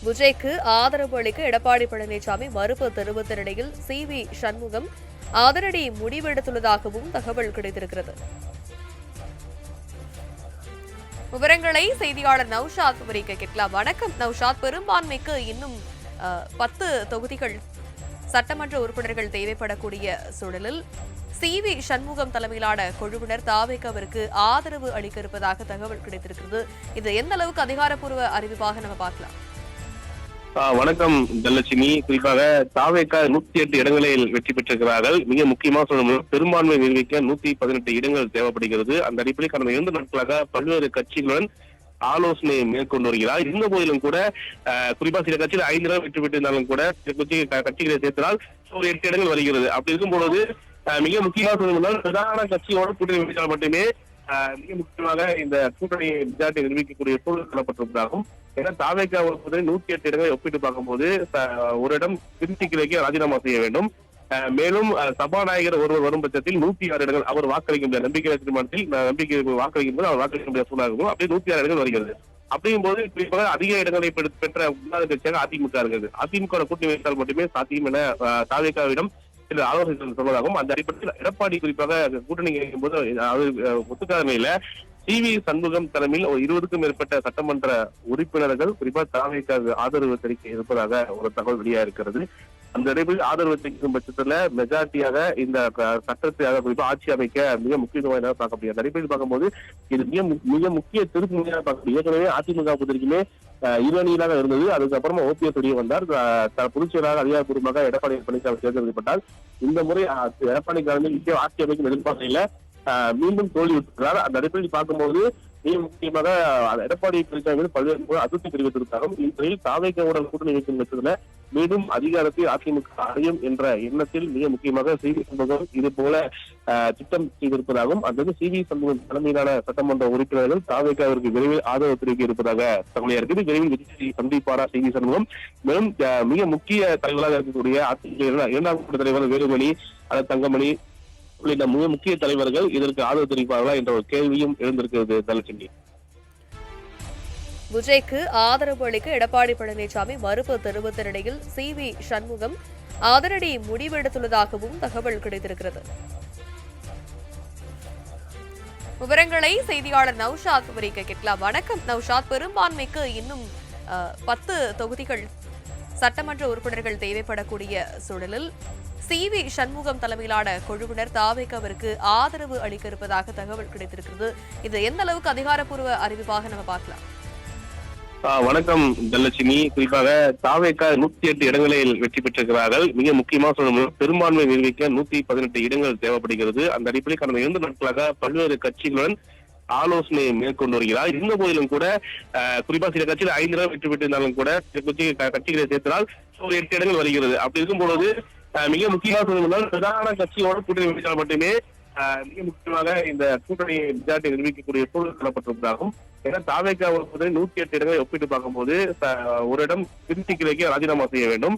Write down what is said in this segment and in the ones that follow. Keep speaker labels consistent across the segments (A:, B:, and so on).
A: விஜய்க்கு ஆதரவு அளிக்க எடப்பாடி பழனிசாமி மறுப்பு தெரிவித்த நிலையில் சி.வி. சண்முகம் அதிரடி முடிவெடுத்துள்ளதாகவும் தகவல் கிடைத்திருக்கிறது. விவரங்களை செய்தியாளர் நௌஷாத் விவரிக்க கேட்கலாம். வணக்கம் நௌஷாத். பெரும்பான்மைக்கு இன்னும் 10 தொகுதிகள் சட்டமன்ற உறுப்பினர்கள் தேவைப்படக்கூடிய சூழலில் சி.வி. சண்முகம் தலைமையிலான குழுவினர் தாவேகாவிற்கு ஆதரவு அளிக்க இருப்பதாக தகவல் கிடைத்திருக்கிறது. இது எந்த அளவுக்கு அதிகாரப்பூர்வ அறிவிப்பாக நம்ம பார்க்கலாம்?
B: வணக்கம் தனலட்சுமி. குறிப்பாக தாவேகா 108 இடங்களில் வெற்றி பெற்றிருக்கிறார்கள். மிக முக்கியமாக சொல்லணும், பெரும்பான்மை நிரூபிக்க 118 இடங்கள் தேவைப்படுகிறது. அந்த அடிப்படையில் கடந்த 2 நாட்களாக பல்வேறு கட்சிகளுடன் ஆலோசனை மேற்கொண்டு வருகிறார். இருந்த போதிலும் கூட குறிப்பா சில கட்சிகள் 5 இடம் வெற்றி பெற்றிருந்தாலும் கூட சில கட்சிகளை சேர்த்தால் ஒரு 8 இடங்கள் வருகிறது. அப்படி இருக்கும் பொழுது மிக முக்கியமாக சொல்லணும்னால் பிரதான கட்சியோட கூட்டணி வைத்தால் மட்டுமே மிக முக்கியமாக இந்த கூட்டணியை மெஜாரிட்டி நிரூபிக்கக்கூடிய சூழல் தரப்பட்டிருப்பதாகும். ஏன்னா தாவேகா 108 இடங்களை ஒப்பிட்டு பார்க்கும்போது ஒரு இடம் திருச்சிக்கு ராஜினாமா செய்ய வேண்டும். மேலும் சபாநாயகர் ஒருவர் வரும் பட்சத்தில் 106 இடங்கள் அவர் வாக்களிக்க முடியாது. நம்பிக்கை தீர்மானத்தில் நம்பிக்கை வாக்களிக்கும் போது அவர் வாக்களிக்க முடியாத சூழலாக இருக்கும். அப்படியே 106 இடங்கள் வருகிறது. அப்படியும் போது குறிப்பாக அதிக இடங்களை பெற்ற முன்னாள் கட்சியாக அதிமுக இருக்கிறது. அதிமுக கூட்டணி வைத்தால் மட்டுமே சாத்தியம் என தாவேகாவிடம் சில ஆலோசனை சொல்வதாகவும், அந்த அடிப்படையில் எடப்பாடி குறிப்பாக கூட்டணி இணைக்கும் போது ஒத்துக்காத நிலையில சி.வி. சண்முகம் தலைமையில் 20க்கும் மேற்பட்ட சட்டமன்ற உறுப்பினர்கள் குறிப்பாக தாவேகாவுக்கு ஆதரவு தெரிவிக்க இருப்பதாக ஒரு தகவல் வெளியாக இருக்கிறது. அந்த அடிப்படையில் ஆதரவு தெரிவிக்கும் பட்சத்துல மெஜாரிட்டியாக இந்த சட்டத்தை குறிப்பாக ஆட்சி அமைக்க மிக முக்கியத்துவமாக பார்க்க முடியாது. அடிப்படையில் பார்க்கும்போது இது மிக முக்கிய திருப்பு முறையாக பார்க்க முடியும். ஏற்கனவே அதிமுக பொறுத்திருக்குமே இருவணியிலாக இருந்தது. அதுக்கப்புறமா ஓபிஎஸ் வெளியே வந்தார். பொதுச்செயலாளர் அதிகாரப்பூர்வமாக எடப்பாடி பழனிசாமி தேர்ந்தெடுக்கப்பட்டால் இந்த முறை எடப்பாடி தலைமையில் ஆட்சி அமைக்கும் எதிர்பார்க்கையில மீண்டும் தோல்வி விட்டுக்கிறார். அந்த அடிப்படையில் பார்க்கும்போது மிக முக்கியமாக எடப்பாடி பழனிசாமி பல்வேறு அதிருப்தி தெரிவித்திருக்காங்க. இந்நிலையில் தாவேகாவுடன் கூட்டணி வைக்கும் பட்சத்துல மீண்டும் அதிகாரத்தை அதிமுக அடையும் என்ற எண்ணத்தில் மிக முக்கியமாக சி.வி. சண்முகம் இது போல திட்டம் செய்திருப்பதாகவும், அந்த சி.வி. சண்முகம் தலைமையிலான சட்டமன்ற உறுப்பினர்கள் தாவேகாவிற்கு விரைவில் ஆதரவு தெரிவிக்க இருப்பதாக தகவலாக இருக்குது. விரைவில் விஜய் சந்திப்பாரா சி.வி. சண்முகம்? மேலும் மிக முக்கிய தலைவராக இருக்கக்கூடிய அதிமுக 2ஆம் கட்ட தலைவர் வேலுமணி, தங்கமணி உள்ளிட்ட மிக முக்கிய தலைவர்கள் இதற்கு ஆதரவு தெரிவிப்பார்களா என்ற ஒரு கேள்வியும் எழுந்திருக்கிறது. தனலட்சுமி,
A: விஜய்க்கு ஆதரவு அளிக்க எடப்பாடி பழனிசாமி மறுப்பு தெரிவித்த நிலையில் சி.வி. சண்முகம் அதிரடி முடிவெடுத்துள்ளதாகவும் தகவல் கிடைத்திருக்கிறது. விவரங்களை செய்தியாளர் நௌஷாத் விவரிக்க கேட்கலாம். வணக்கம் நௌஷாத். பெரும்பான்மைக்கு இன்னும் 10 தொகுதிகள் சட்டமன்ற உறுப்பினர்கள் தேவைப்படக்கூடிய சூழலில் சி.வி. சண்முகம் தலைமையிலான குழுவினர் தாவேகாவிற்கு ஆதரவு அளிக்க இருப்பதாக தகவல் கிடைத்திருக்கிறது. இது எந்த அளவுக்கு அதிகாரப்பூர்வ அறிவிப்பாக நம்ம பார்க்கலாம்?
B: வணக்கம் தனலட்சுமி. குறிப்பாக தாவேகா 108 இடங்களில் வெற்றி பெற்றிருக்கிறார்கள். மிக முக்கியமாக சொல்லணும், பெரும்பான்மை நிரூபிக்க 118 இடங்கள் தேவைப்படுகிறது. அந்த அடிப்படையில் கடந்த 2 நாட்களாக பல்வேறு கட்சிகளுடன் ஆலோசனை மேற்கொண்டு வருகிறார். இருந்த போதிலும் கூட குறிப்பா சில கட்சிகள் 5 இடம் வெற்றி பெற்றிருந்தாலும் கூட சில கட்சிகளை சேர்த்தால் ஒரு 8 இடங்கள் வருகிறது. அப்படி இருக்கும் பொழுது மிக முக்கியமாக சொல்லணும்னால் பிரதான கட்சியோட கூட்டணி வைத்தால் மட்டுமே மிக முக்கியமாக இந்த கூட்டணியை மெஜாரிட்டி நிரூபிக்கக்கூடிய சூழல் தரப்பட்டிருப்பதாகும். ஏன்னா தாவேகா 108 இடங்களை ஒப்பிட்டு பார்க்கும்போது ஒரு இடம் திருச்சிக்கு ராஜினாமா செய்ய வேண்டும்.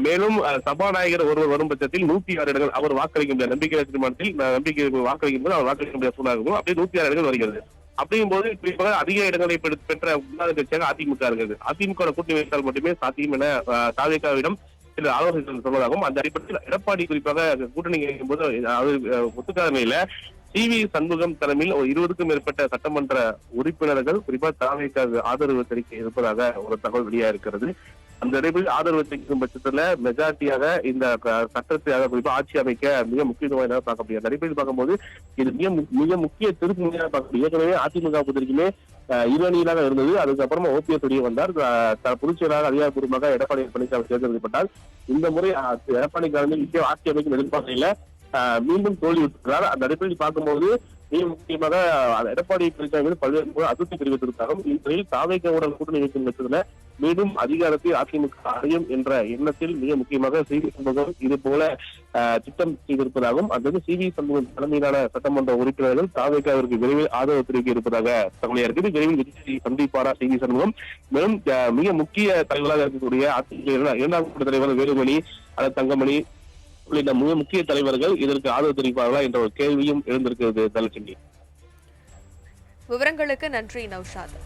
B: மேலும் சபாநாயகர் ஒருவர் வரும் பட்சத்தில் 106 இடங்கள் அவர் வாக்களிக்க முடியாது. நம்பிக்கை தீர்மானத்தில் நம்பிக்கை வாக்களிக்கும் போது அவர் வாக்களிக்க முடியாத சூழலாக இருக்கும். அப்படியே 106 இடங்கள் வருகிறது. அப்படியும் போது குறிப்பாக அதிக இடங்களை பெற்ற முன்னாள் கட்சியாக அதிமுக இருக்கிறது. அதிமுக கூட்டணி வைத்தால் மட்டுமே சாத்தியம் என தாவேகாவிடம் சில ஆலோசனை சொல்வதாகவும், அந்த அடிப்படையில் எடப்பாடி குறிப்பாக கூட்டணி இணைக்கும் போது ஒத்துக்காத நிலையில சி.வி. சண்முகம் தலைமையில் 20க்கும் மேற்பட்ட சட்டமன்ற உறுப்பினர்கள் குறிப்பாக தாவேகாவுக்கு ஆதரவு தெரிவிக்க இருப்பதாக ஒரு தகவல் வெளியாக இருக்கிறது. அந்த அடிப்படையில் ஆதரவு தெரிவிக்கும் பட்சத்துல மெஜாரிட்டியாக இந்த சட்டத்தை குறிப்பாக ஆட்சி அமைக்க மிக முக்கியத்துவமாக பார்க்க முடியாது. அடிப்படையில் பார்க்கும்போது இது மிக முக்கிய திருப்பு முறையாக பார்க்க முடியும். ஏற்கனவே அதிமுக பொறுத்திருக்குமே இருவணியிலாக இருந்தது. அதுக்கப்புறமா ஓபிஎஸ் வெளியே வந்தார். பொதுச்செயலாளர் அதிகாரப்பூர்வமாக எடப்பாடி பழனிசாமி தேர்ந்தெடுக்கப்பட்டால் இந்த முறை எடப்பாடி தலைமையில் ஆட்சி அமைக்கும் எதிர்பார்க்கையில மீண்டும் தோல்வி விட்டுக்கிறார். அந்த அடிப்படையில் பார்க்கும்போது மிக முக்கியமாக எடப்பாடி பழனிசாமி பல்வேறு அதிருப்தி தெரிவித்திருக்காங்க. இந்நிலையில் தாவேகாவுடன் கூட்டணி வைக்கும் பட்சத்துல மீண்டும் அதிகாரத்தை அதிமுக அடையும் என்ற எண்ணத்தில் மிக முக்கியமாக சி.வி. சண்முகம் இது போல திட்டம் செய்திருப்பதாகவும், அந்த சி.வி. சண்முகம் தலைமையிலான சட்டமன்ற உறுப்பினர்கள் தாவேகாவிற்கு விரைவில் ஆதரவு தெரிவிக்க இருப்பதாக தகவலாக இருக்குது. விரைவில் விஜய் சந்திப்பாரா சி.வி. சண்முகம்? மேலும் மிக முக்கிய தலைவராக இருக்கக்கூடிய அதிமுக 2ஆம் கட்ட தலைவர் வேலுமணி, தங்கமணி உள்ளிட்ட மிக முக்கிய தலைவர்கள் இதற்கு ஆதரவு தெரிவிப்பார்களா என்ற ஒரு கேள்வியும் எழுந்திருக்கிறது. தனலட்சுமி,
A: விவரங்களுக்கு நன்றி நௌஷாத்.